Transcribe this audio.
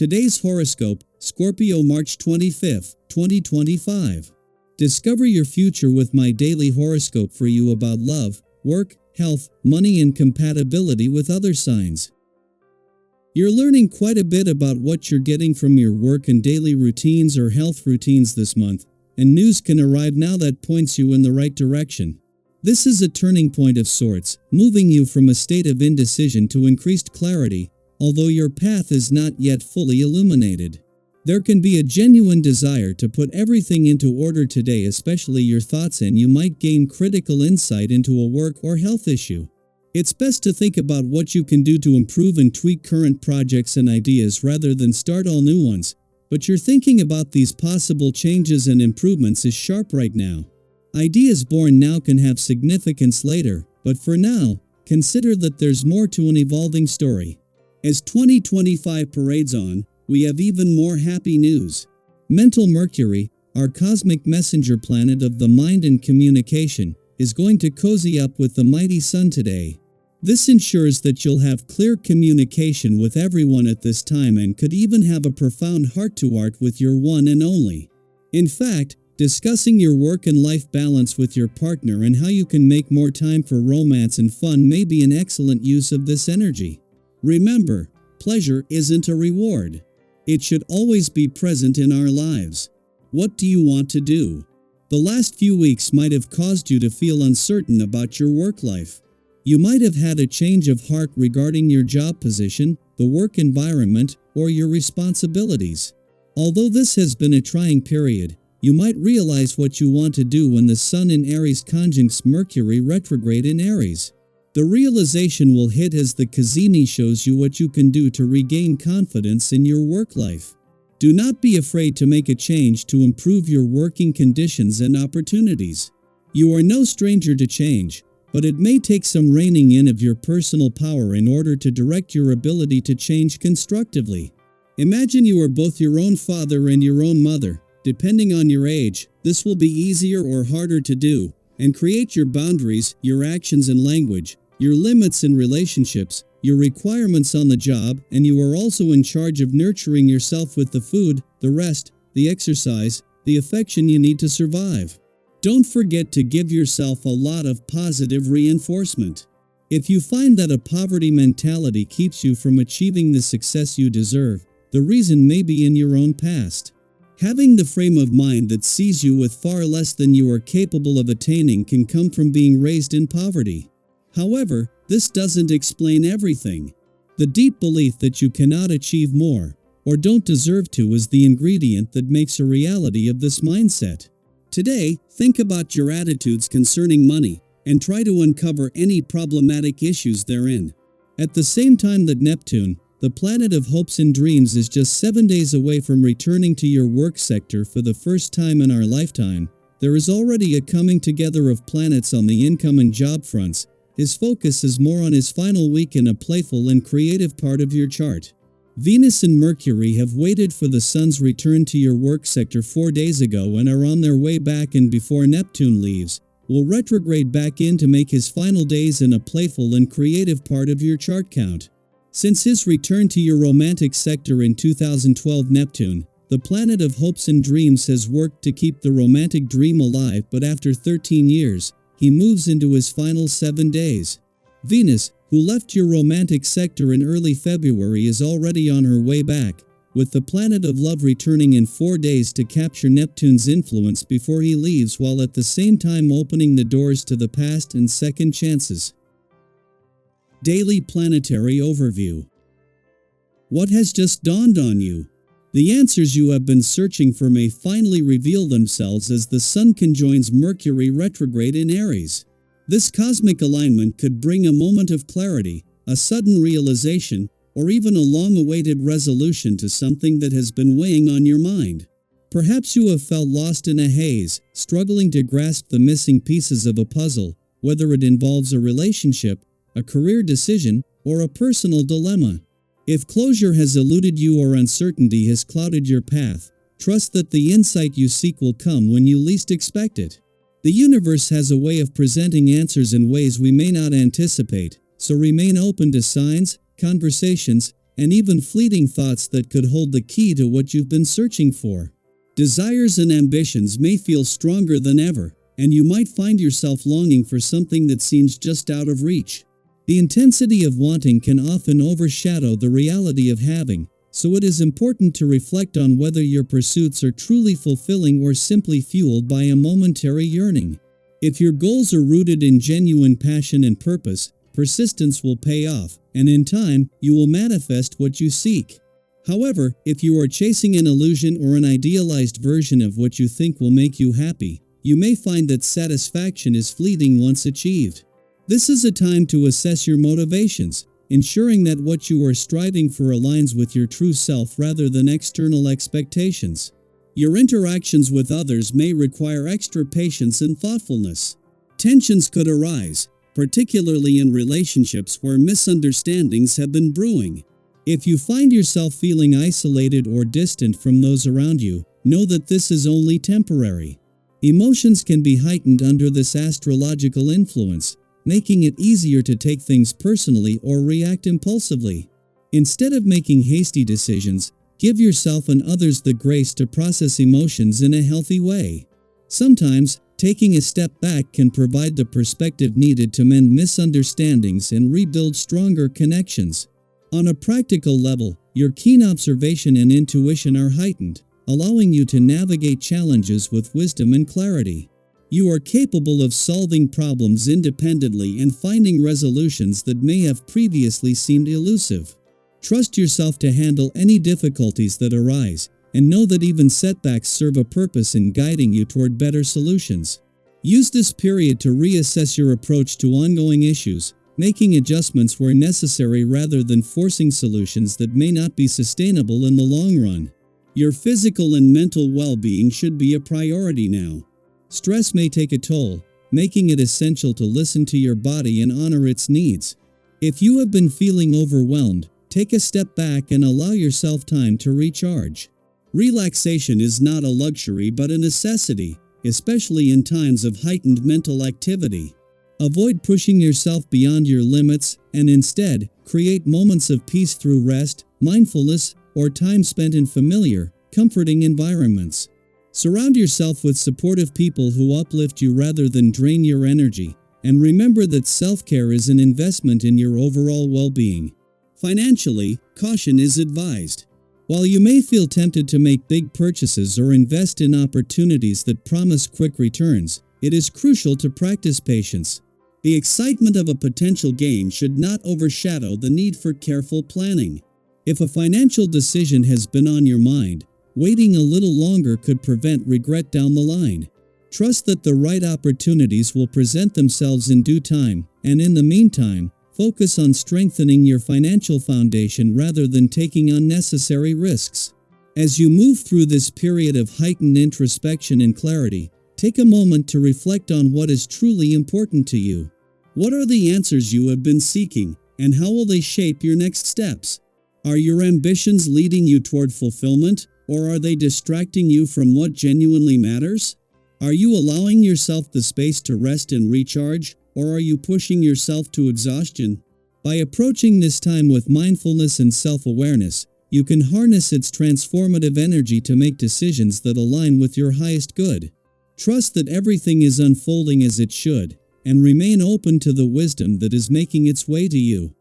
Today's horoscope, Scorpio March 25, 2025. Discover your future with my daily horoscope for you about love, work, health, money and compatibility with other signs. You're learning quite a bit about what you're getting from your work and daily routines or health routines this month, and news can arrive now that points you in the right direction. This is a turning point of sorts, moving you from a state of indecision to increased clarity, although your path is not yet fully illuminated. There can be a genuine desire to put everything into order today, especially your thoughts, and you might gain critical insight into a work or health issue. It's best to think about what you can do to improve and tweak current projects and ideas rather than start all new ones, but your thinking about these possible changes and improvements is sharp right now. Ideas born now can have significance later, but for now, consider that there's more to an evolving story. As 2025 parades on, we have even more happy news. Mental Mercury, our cosmic messenger planet of the mind and communication, is going to cozy up with the mighty Sun today. This ensures that you'll have clear communication with everyone at this time and could even have a profound heart-to-heart with your one and only. In fact, discussing your work and life balance with your partner and how you can make more time for romance and fun may be an excellent use of this energy. Remember, pleasure isn't a reward. It should always be present in our lives. What do you want to do? The last few weeks might have caused you to feel uncertain about your work life. You might have had a change of heart regarding your job position, the work environment, or your responsibilities. Although this has been a trying period, you might realize what you want to do when the Sun in Aries conjuncts Mercury retrograde in Aries. The realization will hit as the Kazemi shows you what you can do to regain confidence in your work life. Do not be afraid to make a change to improve your working conditions and opportunities. You are no stranger to change, but it may take some reining in of your personal power in order to direct your ability to change constructively. Imagine you are both your own father and your own mother. Depending on your age, this will be easier or harder to do, and create your boundaries, your actions and language, your limits in relationships, your requirements on the job, and you are also in charge of nurturing yourself with the food, the rest, the exercise, the affection you need to survive. Don't forget to give yourself a lot of positive reinforcement. If you find that a poverty mentality keeps you from achieving the success you deserve, the reason may be in your own past. Having the frame of mind that sees you with far less than you are capable of attaining can come from being raised in poverty. However, this doesn't explain everything. The deep belief that you cannot achieve more, or don't deserve to, is the ingredient that makes a reality of this mindset. Today, think about your attitudes concerning money, and try to uncover any problematic issues therein. At the same time that Neptune, the planet of hopes and dreams, is just 7 days away from returning to your work sector for the first time in our lifetime, there is already a coming together of planets on the income and job fronts. His focus is more on his final week in a playful and creative part of your chart. Venus and Mercury have waited for the Sun's return to your work sector 4 days ago and are on their way back, and before Neptune leaves, will retrograde back in to make his final days in a playful and creative part of your chart count. Since his return to your romantic sector in 2012, Neptune, the planet of hopes and dreams, has worked to keep the romantic dream alive, but after 13 years, he moves into his final 7 days. Venus, who left your romantic sector in early February, is already on her way back, with the planet of love returning in 4 days to capture Neptune's influence before he leaves, while at the same time opening the doors to the past and second chances. Daily Planetary Overview. What has just dawned on you? The answers you have been searching for may finally reveal themselves as the Sun conjoins Mercury retrograde in Aries. This cosmic alignment could bring a moment of clarity, a sudden realization, or even a long-awaited resolution to something that has been weighing on your mind. Perhaps you have felt lost in a haze, struggling to grasp the missing pieces of a puzzle, whether it involves a relationship, a career decision, or a personal dilemma. If closure has eluded you or uncertainty has clouded your path, trust that the insight you seek will come when you least expect it. The universe has a way of presenting answers in ways we may not anticipate, so remain open to signs, conversations, and even fleeting thoughts that could hold the key to what you've been searching for. Desires and ambitions may feel stronger than ever, and you might find yourself longing for something that seems just out of reach. The intensity of wanting can often overshadow the reality of having, so it is important to reflect on whether your pursuits are truly fulfilling or simply fueled by a momentary yearning. If your goals are rooted in genuine passion and purpose, persistence will pay off, and in time, you will manifest what you seek. However, if you are chasing an illusion or an idealized version of what you think will make you happy, you may find that satisfaction is fleeting once achieved. This is a time to assess your motivations, ensuring that what you are striving for aligns with your true self rather than external expectations. Your interactions with others may require extra patience and thoughtfulness. Tensions could arise, particularly in relationships where misunderstandings have been brewing. If you find yourself feeling isolated or distant from those around you, know that this is only temporary. Emotions can be heightened under this astrological influence, making it easier to take things personally or react impulsively. Instead of making hasty decisions, give yourself and others the grace to process emotions in a healthy way. Sometimes, taking a step back can provide the perspective needed to mend misunderstandings and rebuild stronger connections. On a practical level, your keen observation and intuition are heightened, allowing you to navigate challenges with wisdom and clarity. You are capable of solving problems independently and finding resolutions that may have previously seemed elusive. Trust yourself to handle any difficulties that arise, and know that even setbacks serve a purpose in guiding you toward better solutions. Use this period to reassess your approach to ongoing issues, making adjustments where necessary rather than forcing solutions that may not be sustainable in the long run. Your physical and mental well-being should be a priority now. Stress may take a toll, making it essential to listen to your body and honor its needs. If you have been feeling overwhelmed, take a step back and allow yourself time to recharge. Relaxation is not a luxury but a necessity, especially in times of heightened mental activity. Avoid pushing yourself beyond your limits and instead, create moments of peace through rest, mindfulness, or time spent in familiar, comforting environments. Surround yourself with supportive people who uplift you rather than drain your energy, and remember that self-care is an investment in your overall well-being. Financially, caution is advised. While you may feel tempted to make big purchases or invest in opportunities that promise quick returns, it is crucial to practice patience. The excitement of a potential gain should not overshadow the need for careful planning. If a financial decision has been on your mind, waiting a little longer could prevent regret down the line. Trust that the right opportunities will present themselves in due time, and in the meantime, focus on strengthening your financial foundation rather than taking unnecessary risks. As you move through this period of heightened introspection and clarity, take a moment to reflect on what is truly important to you. What are the answers you have been seeking, and how will they shape your next steps? Are your ambitions leading you toward fulfillment, or are they distracting you from what genuinely matters? Are you allowing yourself the space to rest and recharge, or are you pushing yourself to exhaustion? By approaching this time with mindfulness and self-awareness, you can harness its transformative energy to make decisions that align with your highest good. Trust that everything is unfolding as it should, and remain open to the wisdom that is making its way to you.